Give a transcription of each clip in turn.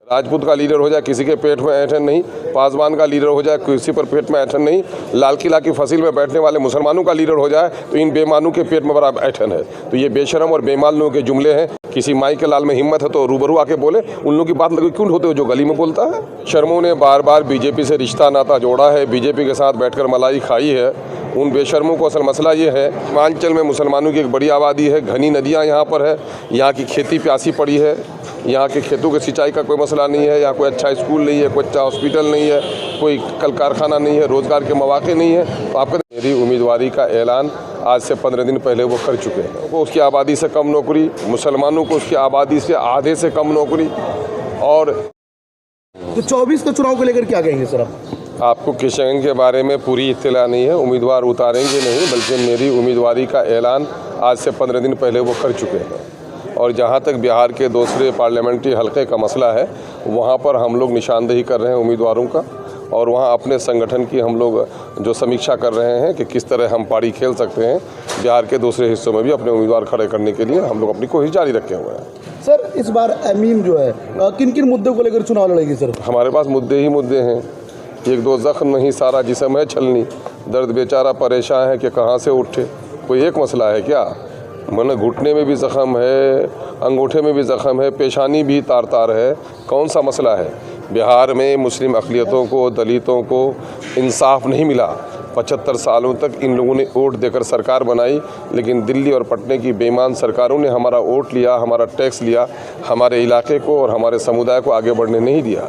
राजपूत का लीडर हो जाए किसी के पेट में ऐंठन नहीं, पासवान का लीडर हो जाए किसी पर पेट में ऐंठन नहीं, लाल किला की फसील में बैठने वाले मुसलमानों का लीडर हो जाए तो इन बेईमानों के पेट में बड़ा ऐंठन है। तो ये बेशरम और बेईमान लोगों के जुमले हैं। किसी माई के लाल में हिम्मत है तो रूबरू आके बोले, उन लोगों की बात लगे क्यों होते हो जो गली में बोलता है। शर्मों ने बार बार बीजेपी से रिश्ता नाता जोड़ा है, बीजेपी के साथ बैठकर मलाई खाई है। उन बेशर्मों को असल मसला ये है, हिमाचल में मुसलमानों की एक बड़ी आबादी है, घनी नदियाँ यहाँ पर है, यहाँ की खेती प्यासी पड़ी है, यहाँ के खेतों की सिंचाई का कोई मसला नहीं है, यहाँ कोई अच्छा स्कूल नहीं है, कोई अच्छा हॉस्पिटल नहीं है, कोई कल कारखाना नहीं है, रोज़गार के मौके नहीं है। तो आपका मेरी उम्मीदवारी का ऐलान आज से 15 दिन पहले वो कर चुके हैं। वो उसकी आबादी से कम नौकरी, मुसलमानों को उसकी आबादी से आधे से कम नौकरी। और तो 24 के चुनाव को लेकर क्या कहेंगे सर आप? आपको किशनगंज के बारे में पूरी इत्तला नहीं है, उम्मीदवार उतारेंगे नहीं, बल्कि मेरी उम्मीदवारी का ऐलान आज से 15 दिन पहले वो कर चुके हैं। और जहाँ तक बिहार के दूसरे पार्लियामेंट्री हलके का मसला है, वहाँ पर हम लोग निशानदेही कर रहे हैं उम्मीदवारों का, और वहाँ अपने संगठन की हम लोग जो समीक्षा कर रहे हैं कि किस तरह हम पारी खेल सकते हैं। बिहार के दूसरे हिस्सों में भी अपने उम्मीदवार खड़े करने के लिए हम लोग अपनी कोशिश जारी रखे हुए हैं। सर इस बार एमीम जो है किन किन मुद्दों को लेकर चुनाव लड़ेगी सर? हमारे पास मुद्दे ही मुद्दे हैं, एक दो जख्म नहीं सारा जिस्म है छलनी, दर्द बेचारा परेशान है कि कहाँ से उठे। कोई एक मसला है क्या? मन घुटने में भी ज़ख़म है, अंगूठे में भी ज़ख़म है, पेशानी भी तार तार है। कौन सा मसला है? बिहार में मुस्लिम अक़लियतों को, दलितों को इंसाफ नहीं मिला। 75 सालों तक इन लोगों ने वोट देकर सरकार बनाई, लेकिन दिल्ली और पटने की बेईमान सरकारों ने हमारा वोट लिया, हमारा टैक्स लिया, हमारे इलाके को और हमारे समुदाय को आगे बढ़ने नहीं दिया।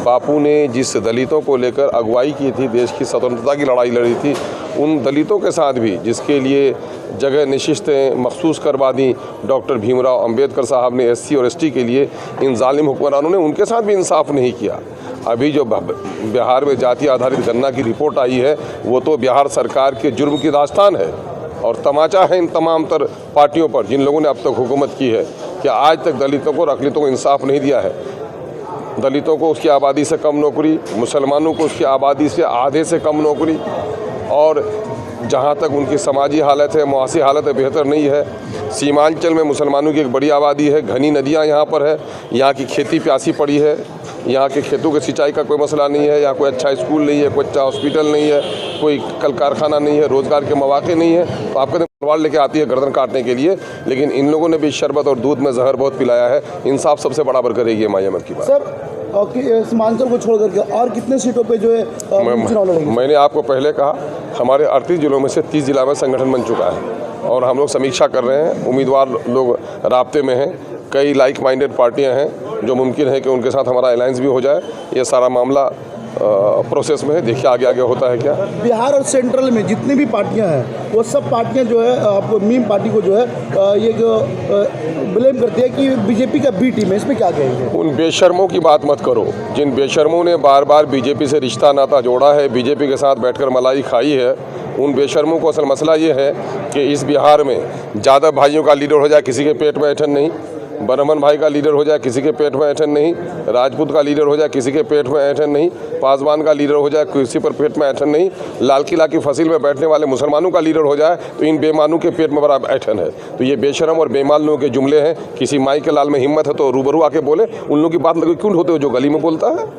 बापू ने जिस दलितों को लेकर अगुवाई की थी, देश की स्वतंत्रता की लड़ाई लड़ी थी, उन दलितों के साथ भी जिसके लिए जगह नशिस्तें मखसूस करवा दी डॉक्टर भीमराव अंबेडकर साहब ने SC और ST के लिए, इन जालिम हुक्मरानों ने उनके साथ भी इंसाफ नहीं किया। अभी जो बिहार में जाति आधारित गणना की रिपोर्ट आई है, वो तो बिहार सरकार के जुर्म की दास्तान है और तमाचा है इन तमाम तर पार्टियों पर जिन लोगों ने अब तक हुकूमत की है कि आज तक दलितों को और अक़लियतों को इंसाफ नहीं दिया है। दलितों को उसकी आबादी से कम नौकरी, मुसलमानों को उसकी आबादी से आधे से कम नौकरी, और जहाँ तक उनकी समाजी हालत है, मुआशी हालत है, बेहतर नहीं है। सीमांचल में मुसलमानों की एक बड़ी आबादी है, घनी नदियाँ यहाँ पर है, यहाँ की खेती प्यासी पड़ी है, यहाँ के खेतों की सिंचाई का कोई मसला नहीं है, यहाँ कोई अच्छा स्कूल नहीं है, कोई अच्छा हॉस्पिटल नहीं है, कोई कल कारखाना नहीं है, रोज़गार के मौके नहीं है। तो आपके तलवार लेके आती है गर्दन काटने के लिए, लेकिन इन लोगों ने भी शरबत और दूध में जहर बहुत पिलाया है। इंसाफ सबसे बराबर करेगी MIM की बात। सर सीमांचल को छोड़ करके और कितने सीटों पे जो है चुनाव लड़ेंगे? मैंने आपको पहले कहा, हमारे 38 जिलों में से 30 जिला में संगठन बन चुका है और हम लोग समीक्षा कर रहे हैं। उम्मीदवार लोग राब्ते में हैं, कई लाइक माइंडेड पार्टियां हैं जो मुमकिन है कि उनके साथ हमारा अलायंस भी हो जाए। ये सारा मामला प्रोसेस में है, देखिए आगे आगे होता है क्या। बिहार और सेंट्रल में जितनी भी पार्टियां हैं, वो सब पार्टियां जो है आपको मीम पार्टी को जो है ये जो ब्लेम करती है कि बीजेपी का बी टीम है, इसमें क्या कहेंगे? उन बेशर्मों की बात मत करो जिन बेशर्मों ने बार बार बीजेपी से रिश्ता नाता जोड़ा है, बीजेपी के साथ बैठकर मलाई खाई है। उन बेशर्मों को असल मसला ये है कि इस बिहार में ज़्यादा भाइयों का लीडर हो जाए किसी के पेट में ऐंठन नहीं, ब्राह्मण भाई का लीडर हो जाए किसी के पेट में ऐंठन नहीं, राजपूत का लीडर हो जाए किसी के पेट में ऐंठन नहीं, पासवान का लीडर हो जाए किसी पर पेट में ऐंठन नहीं, लाल किला की फसील में बैठने वाले मुसलमानों का लीडर हो जाए तो इन बेईमानों के पेट में बड़ा ऐंठन है। तो ये बेशरम और बेईमान लोगों के जुमले हैं। किसी माई के लाल में हिम्मत है तो रूबरू आके बोले, उन लोगों की बात लगे क्यों होते हो जो गली में बोलता है।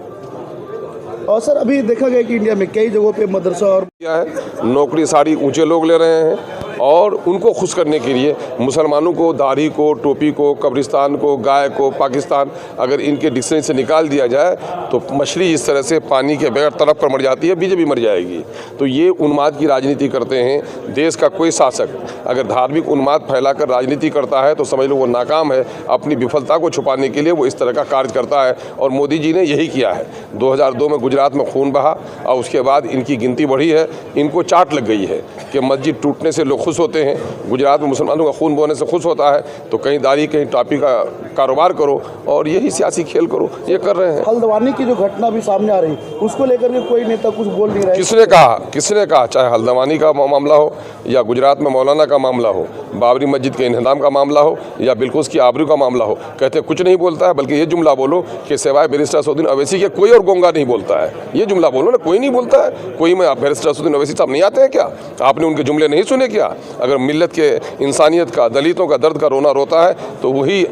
और सर अभी देखा गया कि इंडिया में कई जगहों पे मदरसा और क्या है, नौकरी सारी ऊंचे लोग ले रहे हैं और उनको खुश करने के लिए मुसलमानों को, दाढ़ी को, टोपी को, कब्रिस्तान को, गाय को, पाकिस्तान अगर इनके डिक्शनरी से निकाल दिया जाए तो मछली इस तरह से पानी के बगैर तड़प कर मर जाती है, बीजेपी मर जाएगी। तो ये उन्माद की राजनीति करते हैं। देश का कोई शासक अगर धार्मिक उन्माद फैलाकर राजनीति करता है तो समझ लो वो नाकाम है। अपनी विफलता को छुपाने के लिए वो इस तरह का कार्य करता है और मोदी जी ने यही किया है। 2002 में गुजरात में खून बहा और उसके बाद इनकी गिनती बढ़ी है। इनको चाट लग गई है कि मस्जिद टूटने से लोग खुश होते हैं, गुजरात में मुसलमानों का खून बहने से खुश होता है, तो कहीं दाढ़ी कहीं टॉपी का कारोबार करो और यही सियासी खेल करो। ये कर रहे हैं। हल्द्वानी की जो घटना भी सामने आ रही, उसको लेकर के कोई नेता कुछ बोल नहीं रहा है। किसने कहा चाहे हल्द्वानी का मामला हो या गुजरात में मौलाना का मामला हो, बाबरी मस्जिद के इंहदाम का मामला हो या बिल्कुल की आबरू का मामला हो, कहते कुछ नहीं बोलता है। बल्कि ये जुमला बोलो कि सिवाय बैरिस्टर असदुद्दीन ओवैसी के कोई और गोंगा नहीं बोलता है। ये जुमला बोलो ना, कोई नहीं बोलता है। कोई में बैरिस्टर असदुद्दीन ओवैसी साहब नहीं आते हैं क्या? आपने उनके जुमले नहीं सुने क्या? अगर मिल्लत के, इंसानियत का, दलितों का दर्द का रोना रोता है तो वही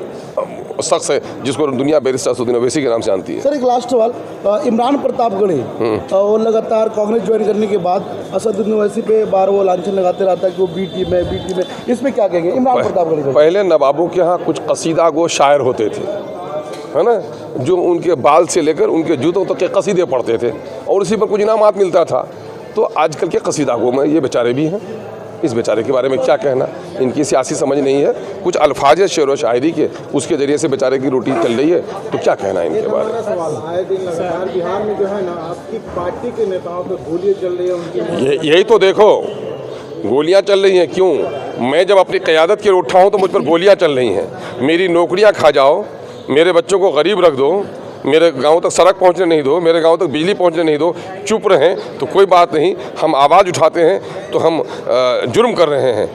शख्स है जिसको दुनिया बैरिस्टर असदुद्दीन ओवैसी के नाम से जानती है। सर एक लास्ट सवाल, इमरान प्रतापगढ़ी वो लगातार कांग्रेस ज्वाइन करने के बाद असदुद्दीन ओवैसी पे बार वो लांछन लगाते रहता है कि वो बी टीम है, इसमें क्या कहेंगे इमरान प्रतापगढ़ी को? पहले नवाबों के यहाँ कुछ कसीदा गो शायर होते थे, है ना, जो उनके बाल से लेकर उनके जूतों तक के कसीदे पढ़ते थे और उसी पर कुछ इनामात मिलता था। तो आजकल के कसीदा गो में ये बेचारे भी हैं। इस बेचारे के बारे में क्या कहना, इनकी सियासी समझ नहीं है, कुछ अल्फाज है शेर व शायरी के, उसके ज़रिए से बेचारे की रोटी चल रही है, तो क्या कहना इनके बारे में। सवाल आए दिन लगातार बिहार में जो है ना आपकी पार्टी के नेताओं पर गोलियां चल रही है उनकी, यही तो देखो, गोलियां चल रही हैं। क्यों? मैं जब अपनी क़यादत की ओर उठा हूँ तो मुझ पर गोलियां चल रही हैं। मेरी नौकरियां खा जाओ, मेरे बच्चों को गरीब रख दो, मेरे गांव तक सड़क पहुंचने नहीं दो, मेरे गांव तक बिजली पहुंचने नहीं दो, चुप रहें तो कोई बात नहीं। हम आवाज़ उठाते हैं तो हम जुर्म कर रहे हैं।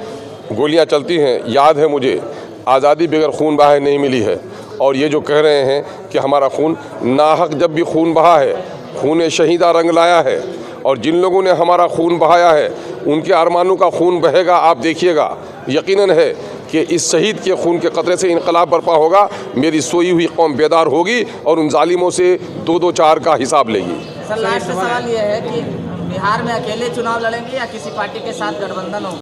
गोलियां चलती हैं। याद है मुझे, आज़ादी बगैर खून बहाए नहीं मिली है। और ये जो कह रहे हैं कि हमारा खून नाहक, जब भी खून बहा है, खून शहीदा रंग लाया है। और जिन लोगों ने हमारा खून बहाया है उनके अरमानों का खून बहेगा। आप देखिएगा, यकीनन है कि इस शहीद के खून के कतरे से इनकलाब बर्पा होगा। मेरी सोई हुई कौम बेदार होगी और उन जालिमों से 2-2-4 का हिसाब लेगी। सर लास्ट सवाल ये है कि बिहार में अकेले चुनाव लड़ेंगे या किसी पार्टी के साथ गठबंधन हो?